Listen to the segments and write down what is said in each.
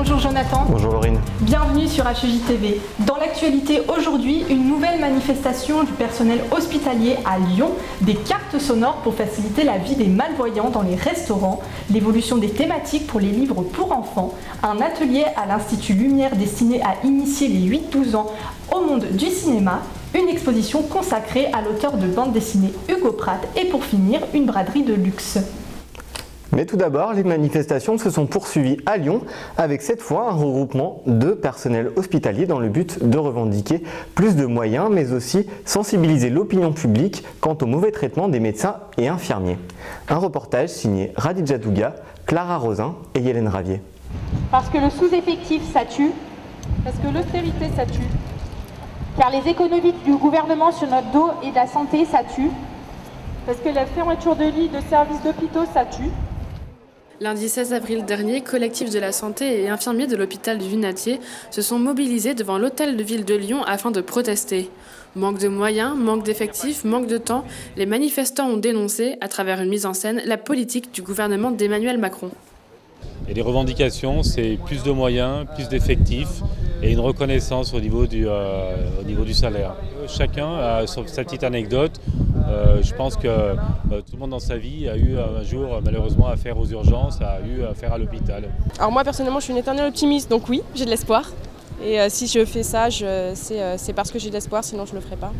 Bonjour Jonathan. Bonjour Laurine. Bienvenue sur HEJ TV. Dans l'actualité aujourd'hui, une nouvelle manifestation du personnel hospitalier à Lyon, des cartes sonores pour faciliter la vie des malvoyants dans les restaurants, l'évolution des thématiques pour les livres pour enfants, un atelier à l'Institut Lumière destiné à initier les 8-12 ans au monde du cinéma, une exposition consacrée à l'auteur de bande dessinée Hugo Pratt et pour finir, une braderie de luxe. Mais tout d'abord, les manifestations se sont poursuivies à Lyon avec cette fois un regroupement de personnel hospitalier dans le but de revendiquer plus de moyens mais aussi sensibiliser l'opinion publique quant au mauvais traitement des médecins et infirmiers. Un reportage signé Radija Douga, Clara Rosin et Hélène Ravier. Parce que le sous-effectif ça tue, parce que l'austérité ça tue, car les économies du gouvernement sur notre dos et de la santé ça tue, parce que la fermeture de lits de services d'hôpitaux ça tue. Lundi 16 avril dernier, collectifs de la santé et infirmiers de l'hôpital du Lunatier se sont mobilisés devant l'hôtel de ville de Lyon afin de protester. Manque de moyens, manque d'effectifs, manque de temps, les manifestants ont dénoncé, à travers une mise en scène, la politique du gouvernement d'Emmanuel Macron. Et les revendications, c'est plus de moyens, plus d'effectifs et une reconnaissance au niveau du salaire. Chacun a sa petite anecdote. Je pense que tout le monde dans sa vie a eu un jour malheureusement affaire aux urgences, a eu affaire à l'hôpital. Alors moi personnellement je suis une éternelle optimiste, donc oui, j'ai de l'espoir. Et si je fais ça, c'est parce que j'ai de l'espoir, sinon je ne le ferai pas.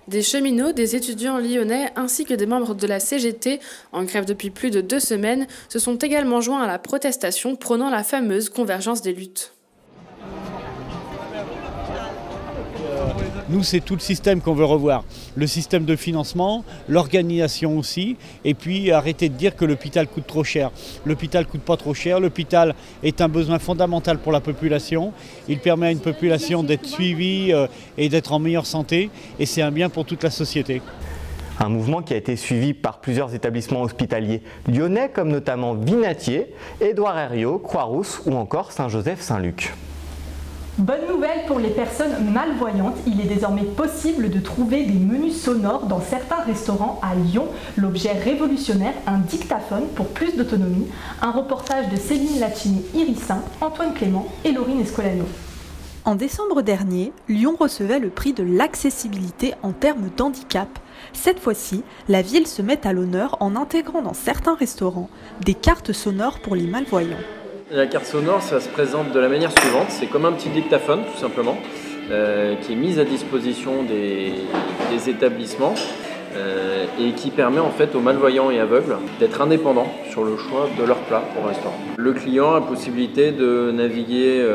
Des cheminots, des étudiants lyonnais ainsi que des membres de la CGT, en grève depuis plus de 2 semaines, se sont également joints à la protestation prônant la fameuse convergence des luttes. Nous, c'est tout le système qu'on veut revoir. Le système de financement, l'organisation aussi, et puis arrêter de dire que l'hôpital coûte trop cher. L'hôpital ne coûte pas trop cher, l'hôpital est un besoin fondamental pour la population. Il permet à une population d'être suivie et d'être en meilleure santé, et c'est un bien pour toute la société. Un mouvement qui a été suivi par plusieurs établissements hospitaliers lyonnais, comme notamment Vinatier, Édouard Herriot, Croix-Rousse ou encore Saint-Joseph-Saint-Luc. Bonne nouvelle pour les personnes malvoyantes, il est désormais possible de trouver des menus sonores dans certains restaurants à Lyon. L'objet révolutionnaire, un dictaphone pour plus d'autonomie. Un reportage de Céline Lachini-Irissin, Antoine Clément et Laurine Escolano. En décembre dernier, Lyon recevait le prix de l'accessibilité en termes d'handicap. Cette fois-ci, la ville se met à l'honneur en intégrant dans certains restaurants des cartes sonores pour les malvoyants. La carte sonore, ça se présente de la manière suivante, c'est comme un petit dictaphone tout simplement, qui est mis à disposition des établissements et qui permet en fait aux malvoyants et aveugles d'être indépendants sur le choix de leur plat au restaurant. Le client a la possibilité de naviguer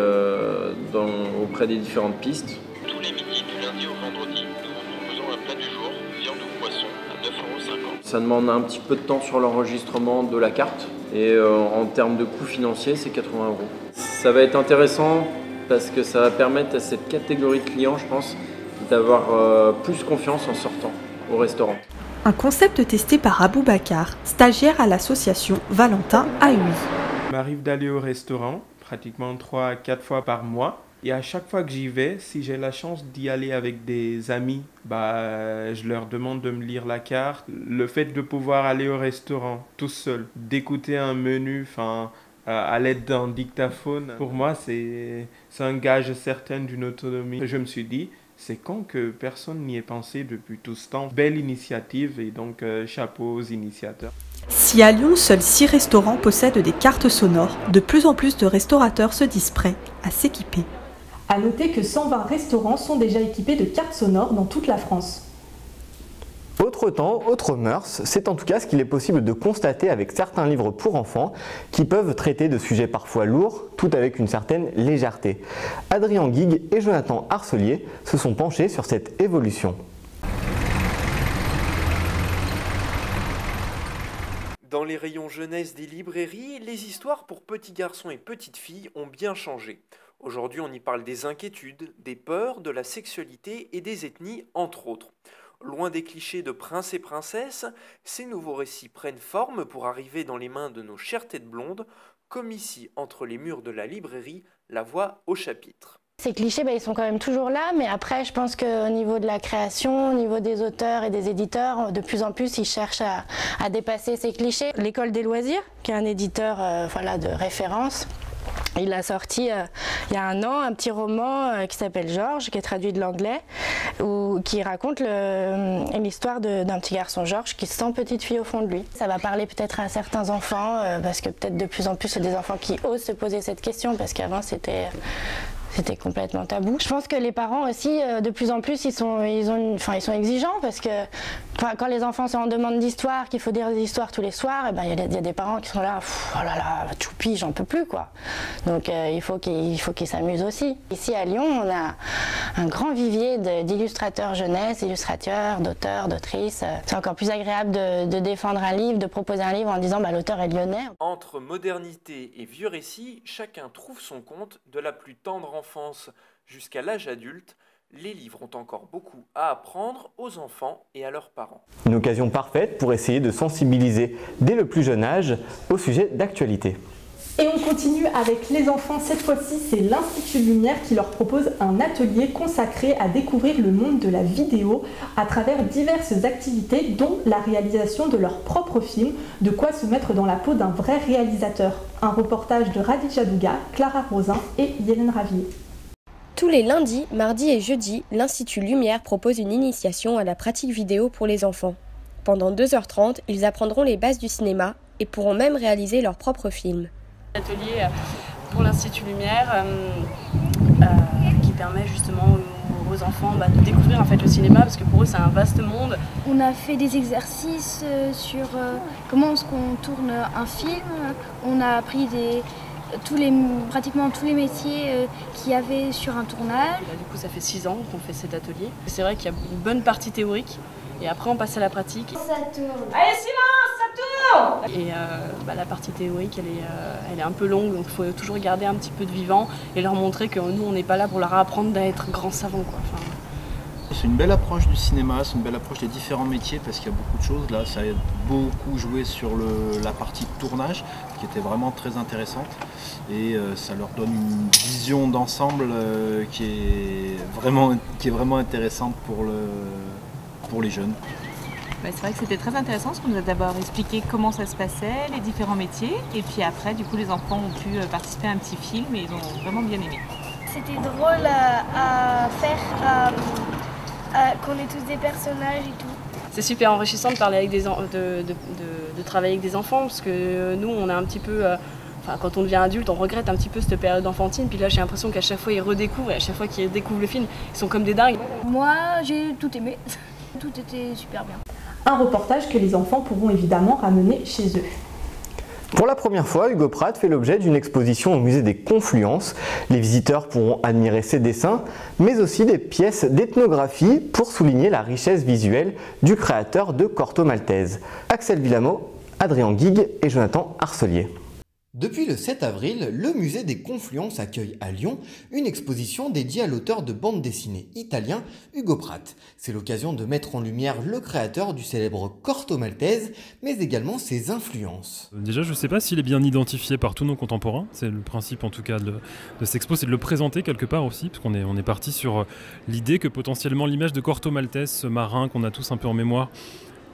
auprès des différentes pistes. Tous les midis, du lundi au vendredi, nous vous proposons un plat du jour, viande ou poisson, à 9,50 €. Ça demande un petit peu de temps sur l'enregistrement de la carte. Et en termes de coût financier, c'est 80 €. Ça va être intéressant parce que ça va permettre à cette catégorie de clients, je pense, d'avoir plus confiance en sortant au restaurant. Un concept testé par Aboubacar, stagiaire à l'association Valentin AUI. Il m'arrive d'aller au restaurant pratiquement 3 à 4 fois par mois. Et à chaque fois que j'y vais, si j'ai la chance d'y aller avec des amis, je leur demande de me lire la carte. Le fait de pouvoir aller au restaurant tout seul, d'écouter un menu à l'aide d'un dictaphone, pour moi c'est un gage certain d'une autonomie. Je me suis dit, c'est con que personne n'y ait pensé depuis tout ce temps. Belle initiative et donc chapeau aux initiateurs. Si à Lyon, seuls 6 restaurants possèdent des cartes sonores, de plus en plus de restaurateurs se disent prêts à s'équiper. A noter que 120 restaurants sont déjà équipés de cartes sonores dans toute la France. Autre temps, autre mœurs, c'est en tout cas ce qu'il est possible de constater avec certains livres pour enfants qui peuvent traiter de sujets parfois lourds, tout avec une certaine légèreté. Adrien Guigues et Jonathan Arcelier se sont penchés sur cette évolution. Dans les rayons jeunesse des librairies, les histoires pour petits garçons et petites filles ont bien changé. Aujourd'hui, on y parle des inquiétudes, des peurs, de la sexualité et des ethnies, entre autres. Loin des clichés de princes et princesses, ces nouveaux récits prennent forme pour arriver dans les mains de nos chères têtes blondes, comme ici, entre les murs de la librairie, La Voix au chapitre. Ces clichés, ils sont quand même toujours là, mais après, je pense qu'au niveau de la création, au niveau des auteurs et des éditeurs, de plus en plus, ils cherchent à dépasser ces clichés. L'École des loisirs, qui est un éditeur de référence, il a sorti il y a un an un petit roman qui s'appelle Georges, qui est traduit de l'anglais, qui raconte l'histoire d'un petit garçon Georges qui se sent petite fille au fond de lui. Ça va parler peut-être à certains enfants, parce que peut-être de plus en plus c'est des enfants qui osent se poser cette question, parce qu'avant c'était complètement tabou. Je pense que les parents aussi, de plus en plus, ils sont exigeants, parce que quand les enfants sont en demande d'histoire, qu'il faut dire des histoires tous les soirs, il y a des parents qui sont là, oh là là, choupi, j'en peux plus quoi. Donc il faut qu'ils s'amusent aussi. Ici à Lyon, on a un grand vivier d'illustrateurs jeunesse, illustrateurs, d'auteurs, d'autrices. C'est encore plus agréable de défendre un livre, de proposer un livre en disant l'auteur est lyonnais. Entre modernité et vieux récits, chacun trouve son compte, de la plus tendre enfance jusqu'à l'âge adulte. Les livres ont encore beaucoup à apprendre aux enfants et à leurs parents. Une occasion parfaite pour essayer de sensibiliser dès le plus jeune âge au sujet d'actualité. Et on continue avec les enfants. Cette fois-ci, c'est l'Institut Lumière qui leur propose un atelier consacré à découvrir le monde de la vidéo à travers diverses activités, dont la réalisation de leur propre film, de quoi se mettre dans la peau d'un vrai réalisateur. Un reportage de Radija Douga, Clara Rosin et Hélène Ravier. Tous les lundis, mardis et jeudis, l'Institut Lumière propose une initiation à la pratique vidéo pour les enfants. Pendant 2h30, ils apprendront les bases du cinéma et pourront même réaliser leur propre film. Atelier pour l'Institut Lumière qui permet justement aux enfants de découvrir en fait le cinéma, parce que pour eux c'est un vaste monde. On a fait des exercices sur comment est-ce qu'on tourne un film. On a appris pratiquement tous les métiers qu'il y avait sur un tournage. Du coup ça fait 6 ans qu'on fait cet atelier. C'est vrai qu'il y a une bonne partie théorique et après on passe à la pratique. Ça tourne. Allez silence, ça tourne. Et la partie théorique elle est un peu longue, donc il faut toujours garder un petit peu de vivant et leur montrer que nous on n'est pas là pour leur apprendre à être grands savants quoi. C'est une belle approche du cinéma, c'est une belle approche des différents métiers, parce qu'il y a beaucoup de choses. Là, ça a beaucoup joué sur la partie de tournage, qui était vraiment très intéressante. Et ça leur donne une vision d'ensemble qui est vraiment intéressante pour les jeunes. C'est vrai que c'était très intéressant, parce qu'on nous a d'abord expliqué comment ça se passait, les différents métiers. Et puis après, du coup, les enfants ont pu participer à un petit film et ils ont vraiment bien aimé. C'était drôle à faire, qu'on est tous des personnages et tout. C'est super enrichissant de parler avec de travailler avec des enfants, parce que nous on a un petit peu, quand on devient adulte on regrette un petit peu cette période enfantine, puis là j'ai l'impression qu'à chaque fois ils redécouvrent, et à chaque fois qu'ils découvrent le film, ils sont comme des dingues. Moi j'ai tout aimé, tout était super bien. Un reportage que les enfants pourront évidemment ramener chez eux. Pour la première fois, Hugo Pratt fait l'objet d'une exposition au musée des Confluences. Les visiteurs pourront admirer ses dessins, mais aussi des pièces d'ethnographie pour souligner la richesse visuelle du créateur de Corto Maltese. Axel Villamo, Adrien Guigues et Jonathan Arcelier. Depuis le 7 avril, le musée des Confluences accueille à Lyon une exposition dédiée à l'auteur de bande dessinée italien Hugo Pratt. C'est l'occasion de mettre en lumière le créateur du célèbre Corto Maltese, mais également ses influences. Déjà, je ne sais pas s'il est bien identifié par tous nos contemporains. C'est le principe en tout cas de cette expo, c'est de le présenter quelque part aussi, parce qu'on est parti sur l'idée que potentiellement l'image de Corto Maltese, ce marin qu'on a tous un peu en mémoire,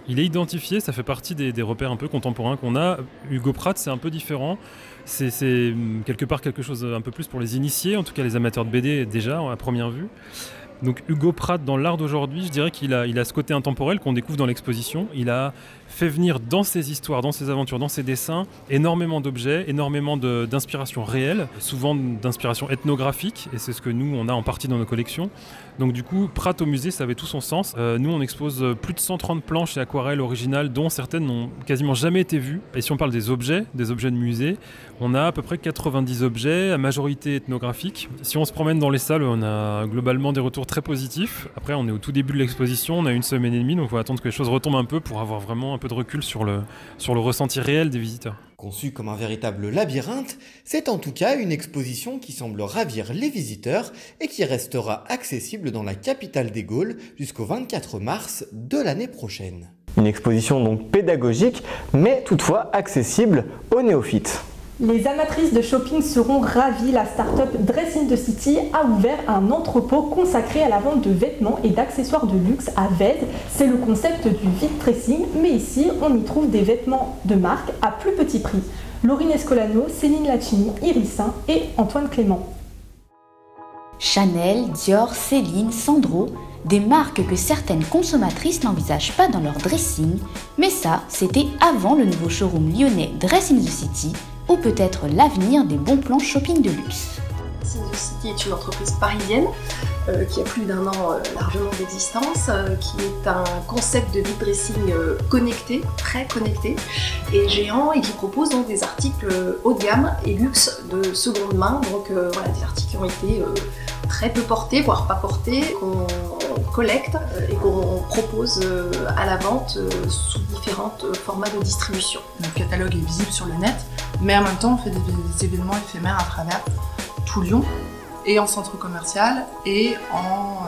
il est identifié, ça fait partie des repères un peu contemporains qu'on a. Hugo Pratt, c'est un peu différent. C'est quelque part quelque chose un peu plus pour les initiés, en tout cas les amateurs de BD déjà, à première vue. Donc Hugo Pratt, dans l'art d'aujourd'hui, je dirais qu'il a ce côté intemporel qu'on découvre dans l'exposition. Il a fait venir dans ses histoires, dans ses aventures, dans ses dessins, énormément d'objets, énormément d'inspiration réelle, souvent d'inspiration ethnographique, et c'est ce que nous, on a en partie dans nos collections. Donc du coup, Pratt au musée, ça avait tout son sens. Nous, on expose plus de 130 planches et aquarelles originales, dont certaines n'ont quasiment jamais été vues. Et si on parle des objets de musée, on a à peu près 90 objets, à majorité ethnographiques. Si on se promène dans les salles, on a globalement des retours très positifs. Après, on est au tout début de l'exposition, on a 1 semaine et demie, donc il faut attendre que les choses retombent un peu pour avoir vraiment un peu de recul sur le ressenti réel des visiteurs. Conçu comme un véritable labyrinthe, c'est en tout cas une exposition qui semble ravir les visiteurs et qui restera accessible dans la capitale des Gaules jusqu'au 24 mars de l'année prochaine. Une exposition donc pédagogique, mais toutefois accessible aux néophytes. Les amatrices de shopping seront ravies. La start-up Dress in the City a ouvert un entrepôt consacré à la vente de vêtements et d'accessoires de luxe à Vèze. C'est le concept du vide dressing, mais ici on y trouve des vêtements de marque à plus petit prix. Laurine Escolano, Céline Lacini, Irissin et Antoine Clément. Chanel, Dior, Céline, Sandro, des marques que certaines consommatrices n'envisagent pas dans leur dressing, mais ça, c'était avant le nouveau showroom lyonnais Dress in the City, ou peut-être l'avenir des bons plans shopping de luxe. Dress in the City est une entreprise parisienne qui a plus d'1 an largement d'existence, qui est un concept de vide dressing connecté, très connecté et géant, et qui propose donc des articles haut de gamme et luxe de seconde main, donc voilà, des articles qui ont été très peu portés, voire pas portés, qu'on collecte et qu'on propose à la vente sous différents formats de distribution. Notre catalogue est visible sur le net, mais en même temps on fait des événements éphémères à travers tout Lyon, et en centre commercial et en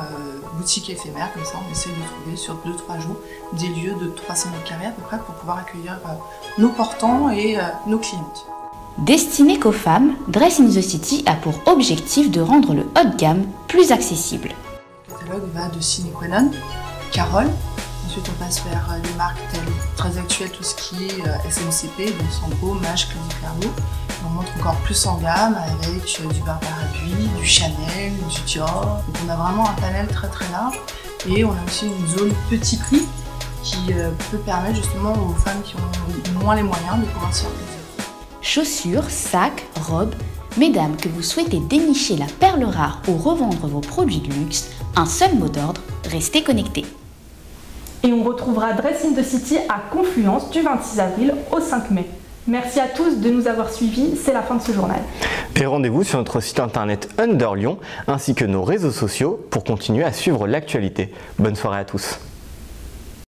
boutique éphémère, comme ça on essaie de trouver sur 2-3 jours des lieux de 300 m² à peu près pour pouvoir accueillir nos portants et nos clientes. Destiné qu'aux femmes, Dress in the City a pour objectif de rendre le haut de gamme plus accessible. Le catalogue va de Sine Qua Non, Carole, ensuite on passe vers des marques telles très actuelles, tout ce qui est SMCP, donc Sandro, Maje, Claudie Pierlot. On montre encore plus en gamme avec du Barbara Buis, du Chanel, du Dior. Donc on a vraiment un panel très très large, et on a aussi une zone petit prix qui peut permettre justement aux femmes qui ont moins les moyens de pouvoir se faire plaisir. Chaussures, sacs, robes, mesdames que vous souhaitez dénicher la perle rare ou revendre vos produits de luxe, un seul mot d'ordre, restez connectés. Et on retrouvera Dress in the City à Confluence du 26 avril au 5 mai. Merci à tous de nous avoir suivis, c'est la fin de ce journal. Et rendez-vous sur notre site internet Under Lyon ainsi que nos réseaux sociaux pour continuer à suivre l'actualité. Bonne soirée à tous.